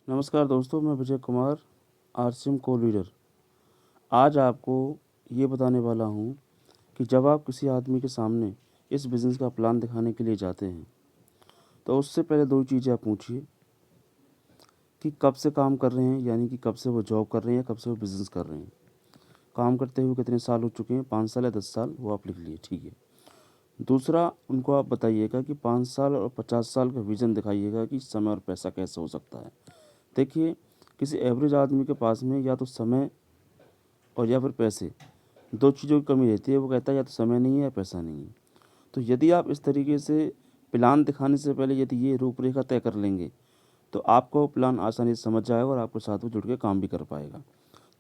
नमस्कार दोस्तों, मैं विजय कुमार, आरसीएम को लीडर। आज आपको ये बताने वाला हूँ कि जब आप किसी आदमी के सामने इस बिज़नेस का प्लान दिखाने के लिए जाते हैं, तो उससे पहले 2 चीज़ें आप पूछिए कि कब से काम कर रहे हैं, यानी कि कब से वो जॉब कर रहे हैं या कब से वो बिज़नेस कर रहे हैं। काम करते हुए कितने साल हो चुके हैं, 5 साल या 10 साल, वो आप लिख लिए, ठीक है। दूसरा, उनको आप बताइएगा कि 5 साल और 50 साल का विज़न दिखाइएगा कि समय और पैसा कैसे हो सकता है। देखिए, किसी एवरेज आदमी के पास में या तो समय और या फिर पैसे, 2 चीज़ों की कमी रहती है। वो कहता है या तो समय नहीं है या पैसा नहीं है। तो यदि आप इस तरीके से प्लान दिखाने से पहले यदि ये रूपरेखा तय कर लेंगे, तो आपको प्लान आसानी से समझ जाएगा और आपके साथ वो जुड़ के काम भी कर पाएगा।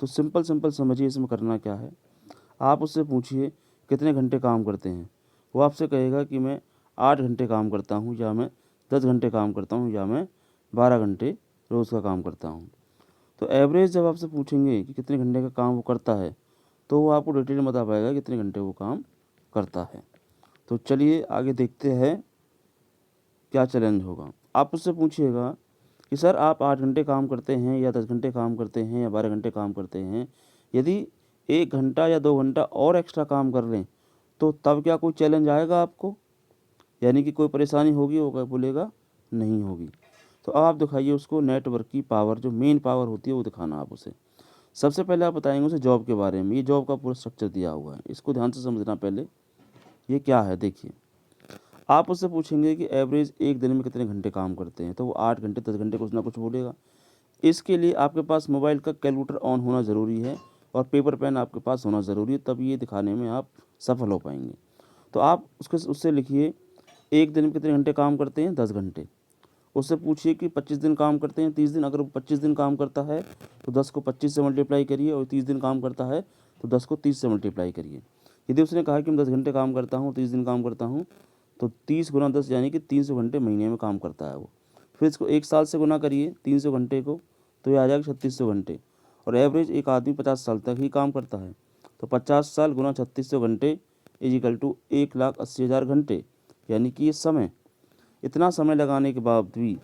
तो सिंपल समझिए इसमें करना क्या है। आप उससे पूछिए कितने घंटे काम करते हैं। वो आपसे कहेगा कि मैं 8 घंटे काम करता हूँ, या मैं 10 घंटे काम करता हूँ, या मैं 12 घंटे रोज़ का काम करता हूँ। तो एवरेज जब आपसे पूछेंगे कि कितने घंटे का काम वो करता है, तो वो आपको डिटेल में बता पाएगा कितने घंटे वो काम करता है। तो चलिए आगे देखते हैं क्या चैलेंज होगा। आप उससे पूछिएगा कि सर आप 8 घंटे काम करते हैं या 10 घंटे काम करते हैं या 12 घंटे काम करते हैं। यदि 1 घंटा या 2 घंटा और एक्स्ट्रा काम कर लें, तो तब क्या कोई चैलेंज आएगा आपको? यानी कि कोई परेशानी होगी? वो क्या बोलेगा? नहीं होगी। तो अब आप दिखाइए उसको नेटवर्क की पावर, जो मेन पावर होती है वो दिखाना आप उसे। सबसे पहले आप बताएँगे उसे जॉब के बारे में। ये जॉब का पूरा स्ट्रक्चर दिया हुआ है, इसको ध्यान से समझना पहले। ये क्या है देखिए, आप उससे पूछेंगे कि एवरेज एक दिन में कितने घंटे काम करते हैं, तो वो 8 घंटे 10 घंटे कुछ ना कुछ बोलेगा। इसके लिए आपके पास मोबाइल का कैलकुलेटर ऑन होना ज़रूरी है और पेपर पेन आपके पास होना ज़रूरी है, तब ये दिखाने में आप सफल हो पाएंगे। तो आप उससे लिखिए, एक दिन में कितने घंटे काम करते हैं? 10 घंटे। उससे पूछिए कि 25 दिन काम करते हैं, 30 दिन। अगर वो 25 दिन काम करता है तो 10 को 25 से मल्टीप्लाई करिए, और 30 दिन काम करता है तो 10 को 30 से मल्टीप्लाई करिए। यदि उसने कहा कि मैं 10 घंटे काम करता हूँ, 30 दिन काम करता हूँ, तो 30 गुना 10 यानी कि 300 घंटे महीने में काम करता है वो। फिर इसको 1 साल से गुना करिए 300 घंटे को, तो ये आ जाएगा 3600 घंटे। और एवरेज एक आदमी 50 साल तक ही काम करता है, तो 50 साल गुना 3600 घंटे इजिकल टू 1,80,000 घंटे। यानी कि ये समय, इतना समय लगाने के बाद भी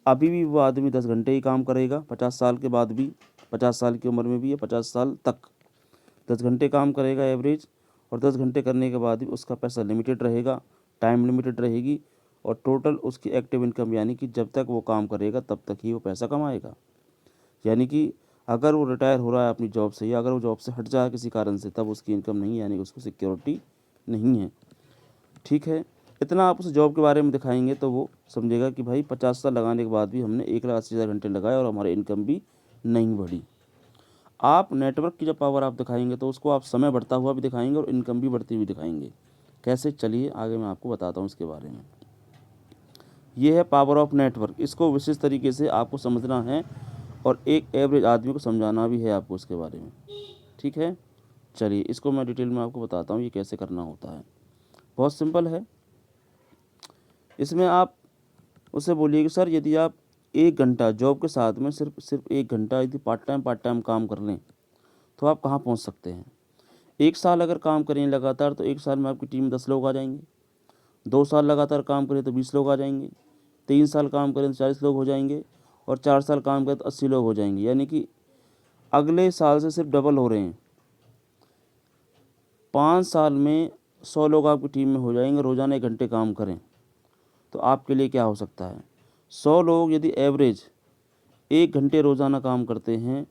अभी भी वो आदमी 10 घंटे ही काम करेगा 50 साल के बाद भी। 50 साल की उम्र में भी, या 50 साल तक 10 घंटे काम करेगा एवरेज। और 10 घंटे करने के बाद भी उसका पैसा लिमिटेड रहेगा, टाइम लिमिटेड रहेगी। और टोटल उसकी एक्टिव इनकम, यानी कि जब तक वो काम करेगा तब तक ही वो पैसा कमाएगा। यानी कि अगर वो रिटायर हो रहा है अपनी जॉब से, या अगर वो जॉब से हट जाए किसी कारण से, तब उसकी इनकम नहीं है, यानी कि उसको सिक्योरिटी नहीं है। ठीक है, इतना आप उसे जॉब के बारे में दिखाएंगे तो वो समझेगा कि भाई 50 साल लगाने के बाद भी हमने 1,80,000 घंटे लगाए और हमारी इनकम भी नहीं बढ़ी। आप नेटवर्क की जब पावर आप दिखाएंगे, तो उसको आप समय बढ़ता हुआ भी दिखाएंगे और इनकम भी बढ़ती हुई दिखाएंगे। कैसे, चलिए आगे मैं आपको बताता हूँ इसके बारे में। ये है पावर ऑफ नेटवर्क। इसको विशेष तरीके से आपको समझना है और एक एवरेज आदमी को समझाना भी है आपको इसके बारे में। ठीक है, चलिए इसको मैं डिटेल में आपको बताता हूँ ये कैसे करना होता है। बहुत सिंपल है। इसमें आप उससे बोलिए कि सर यदि आप 1 घंटा जॉब के साथ में सिर्फ 1 घंटा यदि पार्ट टाइम काम कर लें, तो आप कहाँ पहुँच सकते हैं। 1 साल अगर काम करें लगातार, तो 1 साल में आपकी टीम में 10 लोग आ जाएंगे। 2 साल लगातार काम करें तो 20 लोग आ जाएंगे। 3 साल काम करें तो 40 लोग हो जाएंगे। और 4 साल काम करें तो 80 लोग हो जाएंगे। यानी कि अगले साल से सिर्फ डबल हो रहे हैं। 5 साल में 100 लोग आपकी टीम में हो जाएंगे। रोज़ाना 1 घंटे काम करें तो आपके लिए क्या हो सकता है। 100 लोग यदि एवरेज 1 घंटे रोज़ाना काम करते हैं,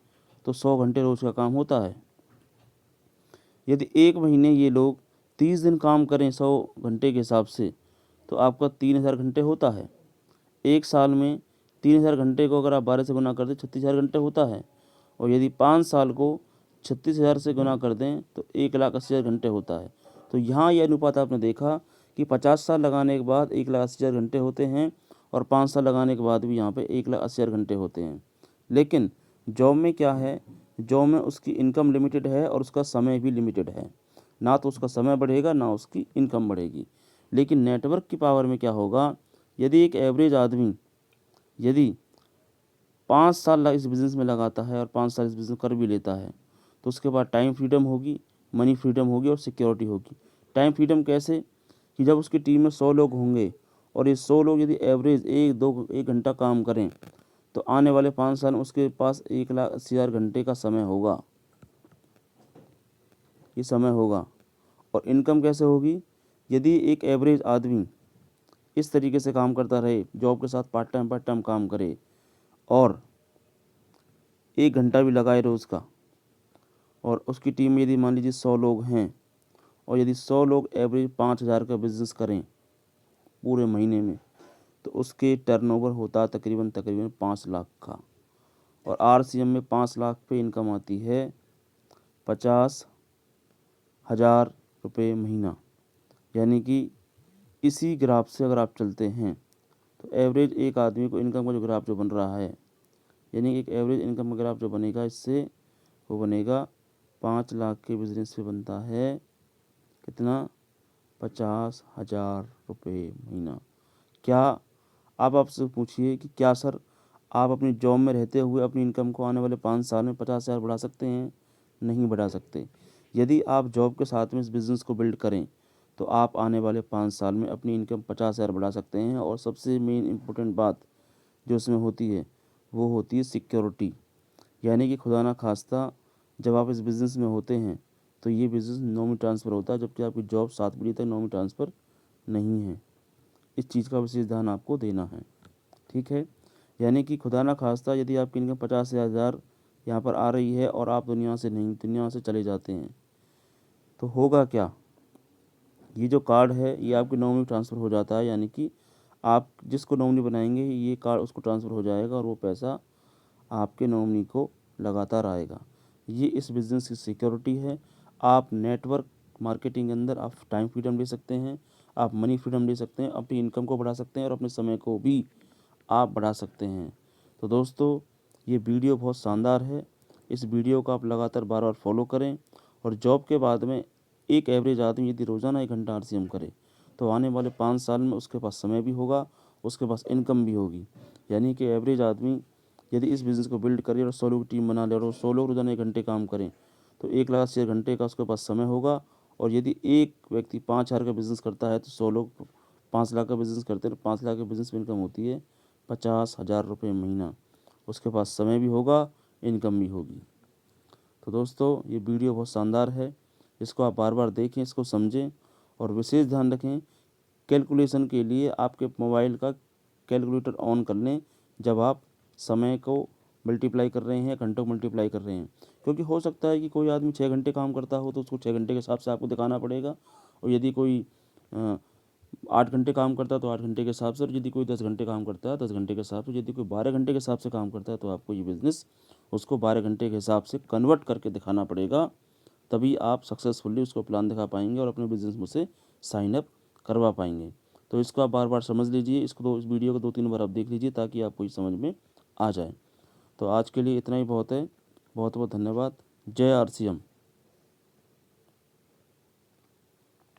तो 100 घंटे रोज़ का काम होता है। यदि 1 महीने ये लोग 30 दिन काम करें 100 घंटे के हिसाब से, तो आपका 3,000 घंटे होता है। 1 साल में 3,000 घंटे को अगर आप 12 से गुना कर दें, 36,000 घंटे होता है। और यदि 5 साल को 36,000 से गुना कर दें, तो 1,80,000 घंटे होता है। तो यहाँ ये अनुपात आपने देखा कि 50 साल लगाने के बाद 1,80,000 घंटे होते हैं, और 5 साल लगाने के बाद भी यहाँ पे 1,80,000 घंटे होते हैं। लेकिन जॉब में क्या है, जॉब में उसकी इनकम लिमिटेड है और उसका समय भी लिमिटेड है। ना तो उसका समय बढ़ेगा, ना उसकी इनकम बढ़ेगी। लेकिन नेटवर्क की पावर में क्या होगा, यदि एक एवरेज आदमी यदि 5 साल इस बिज़नेस में लगाता है और 5 साल इस बिज़नेस कर भी लेता है, तो उसके बाद टाइम फ्रीडम होगी, मनी फ्रीडम होगी और सिक्योरिटी होगी। टाइम फ्रीडम कैसे, कि जब उसकी टीम में 100 लोग होंगे और ये 100 लोग यदि एवरेज 1 घंटा काम करें, तो आने वाले 5 साल में उसके पास 1,80,000 घंटे का समय होगा, ये समय होगा। और इनकम कैसे होगी? यदि एक एवरेज आदमी इस तरीके से काम करता रहे, जॉब के साथ पार्ट टाइम काम करे और 1 घंटा भी लगाए रोज़ का, और उसकी टीम में यदि मान लीजिए 100 लोग हैं, और यदि 100 लोग एवरेज 5,000 का बिज़नेस करें पूरे महीने में, तो उसके टर्नओवर होता तकरीबन 5 लाख का। और आरसीएम में 5 लाख पे इनकम आती है 50,000 रुपये महीना। यानी कि इसी ग्राफ से अगर आप चलते हैं तो एवरेज एक आदमी को इनकम का जो ग्राफ जो बन रहा है, यानी एक एवरेज इनकम का ग्राफ जो बनेगा, इससे वो बनेगा 5 लाख के बिजनेस पे बनता है कितना? 50,000 रुपये महीना। क्या आप आपसे पूछिए कि क्या सर आप अपनी जॉब में रहते हुए अपनी इनकम को आने वाले 5 साल में 50,000 बढ़ा सकते हैं? नहीं बढ़ा सकते। यदि आप जॉब के साथ में इस बिज़नेस को बिल्ड करें तो आप आने वाले 5 साल में अपनी इनकम 50,000 बढ़ा सकते हैं। और सबसे मेन इम्पोर्टेंट बात जो इसमें होती है वो होती है सिक्योरिटी। यानी कि खुदा ना खास्ता जब आप इस बिज़नेस में होते हैं तो ये बिज़नेस नॉमिनी ट्रांसफ़र होता है, जबकि आपकी जॉब 7 बजे तक नॉमिनी ट्रांसफ़र नहीं है। इस चीज़ का विशेष ध्यान आपको देना है, ठीक है। यानी कि खुदा ना खास्ता यदि आपकी इनकम 50,000 यहाँ पर आ रही है और आप दुनिया से चले जाते हैं तो होगा क्या? ये जो कार्ड है ये आपके नॉमिनी ट्रांसफ़र हो जाता है। यानी कि आप जिसको नॉमिनी बनाएंगे ये कार्ड उसको ट्रांसफ़र हो जाएगा और वो पैसा आपके नॉमिनी को लगातार आएगा। ये इस बिज़नेस की सिक्योरिटी है। आप नेटवर्क मार्केटिंग के अंदर आप टाइम फ्रीडम ले सकते हैं, आप मनी फ्रीडम ले सकते हैं, अपनी इनकम को बढ़ा सकते हैं और अपने समय को भी आप बढ़ा सकते हैं। तो दोस्तों ये वीडियो बहुत शानदार है। इस वीडियो को आप लगातार बार फॉलो करें। और जॉब के बाद में एक एवरेज आदमी यदि रोज़ाना 1 घंटा आरसीएम करे तो आने वाले 5 साल में उसके पास समय भी होगा, उसके पास इनकम भी होगी। यानी कि एवरेज आदमी यदि इस बिज़नेस को बिल्ड करे और 100 लोग की टीम बना ले और 100 लोग रोज़ाना 1 घंटे काम करें तो 1,80,000 घंटे का उसके पास समय होगा। और यदि एक व्यक्ति 5,000 का बिज़नेस करता है तो 100 लोग 5 लाख का बिज़नेस करते हैं तो 5 लाख के बिज़नेस में इनकम होती है 50,000 रुपये महीना। उसके पास समय भी होगा, इनकम भी होगी। तो दोस्तों ये वीडियो बहुत शानदार है, इसको आप बार बार देखें, इसको समझें और विशेष ध्यान रखें। कैलकुलेशन के लिए आपके मोबाइल का कैलकुलेटर ऑन कर लें जब आप समय को मल्टीप्लाई कर रहे हैं, घंटों को मल्टीप्लाई कर रहे हैं। क्योंकि हो सकता है कि कोई आदमी 6 घंटे काम करता हो तो उसको 6 घंटे के हिसाब से आपको दिखाना पड़ेगा। और यदि कोई 8 घंटे काम करता है तो 8 घंटे के हिसाब से, और यदि कोई 10 घंटे काम करता है 10 घंटे के हिसाब से, यदि कोई 12 घंटे के हिसाब से काम करता है तो आपको ये बिज़नेस उसको 12 घंटे के हिसाब से कन्वर्ट करके दिखाना पड़ेगा। तभी आप सक्सेसफुली उसको प्लान दिखा पाएंगे और अपने बिज़नेस में से साइन अप करवा पाएंगे। तो इसको आप बार बार समझ लीजिए, इस वीडियो को 2-3 बार आप देख लीजिए ताकि आपको ये समझ में आ जाए। तो आज के लिए इतना ही बहुत है। बहुत बहुत धन्यवाद। जय आरसीएम।